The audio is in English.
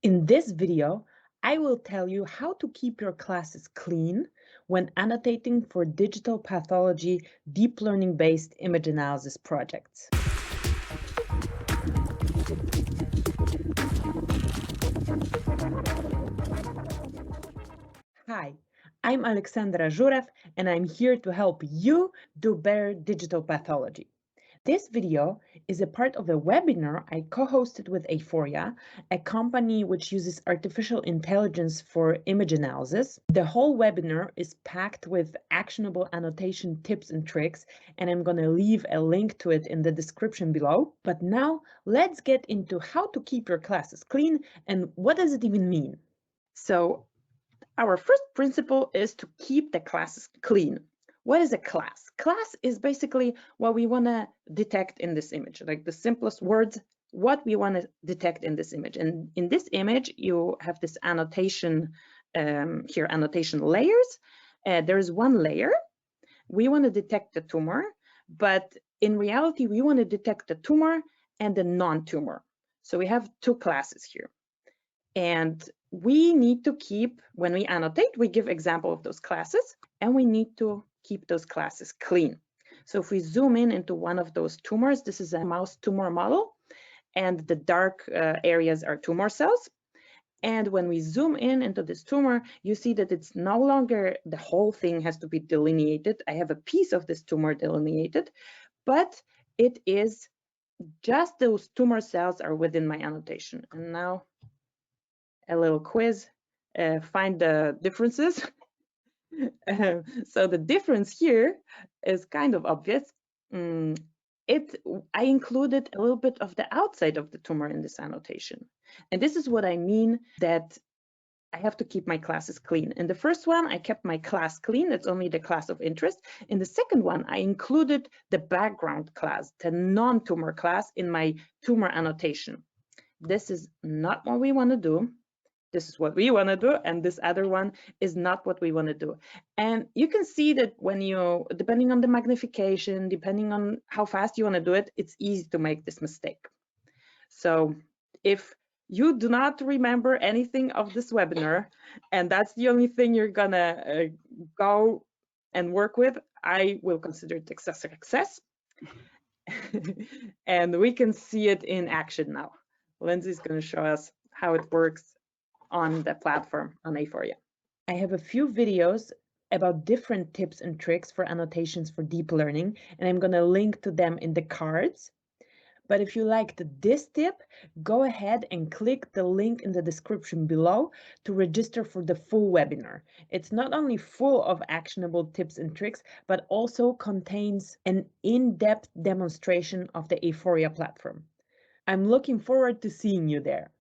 In this video, I will tell you how to keep your classes clean when annotating for digital pathology deep learning-based image analysis projects. Hi, I'm Alexandra Zhurev, and I'm here to help you do better digital pathology. This video is a part of a webinar I co-hosted with Aphoria, a company which uses artificial intelligence for image analysis. The whole webinar is packed with actionable annotation tips and tricks, and I'm going to leave a link to it in the description below. But now let's get into how to keep your classes clean and what does it even mean. So our first principle is to keep the classes clean. What is a class? Class is basically what we want to detect in this image, like the simplest words, what we want to detect in this image. And in this image, you have this annotation here, annotation layers. There's one layer. We want to detect the tumor, but in reality, we want to detect the tumor and the non-tumor. So we have two classes here. And we need to keep, when we annotate, we give example of those classes, and we need to keep those classes clean. So if we zoom in into one of those tumors, this is a mouse tumor model, and the dark areas are tumor cells. And when we zoom in into this tumor, you see that it's no longer the whole thing has to be delineated. I have a piece of this tumor delineated, but it is just those tumor cells are within my annotation. And now a little quiz, find the differences. So the difference here is kind of obvious. I included a little bit of the outside of the tumor in this annotation. And this is what I mean that I have to keep my classes clean. In the first one, I kept my class clean. That's only the class of interest. In the second one, I included the background class, the non-tumor class in my tumor annotation. This is not what we want to do. This is what we want to do, and this other one is not what we want to do. And you can see that when you, depending on the magnification, depending on how fast you want to do it, it's easy to make this mistake. So if you do not remember anything of this webinar, and that's the only thing you're gonna go and work with, I will consider it a success. And we can see it in action now. Lindsay's going to show us how it works on the platform on Aphoria. I have a few videos about different tips and tricks for annotations for deep learning, and I'm going to link to them in the cards. But if you liked this tip, go ahead and click the link in the description below to register for the full webinar. It's not only full of actionable tips and tricks, but also contains an in-depth demonstration of the Aphoria platform. I'm looking forward to seeing you there.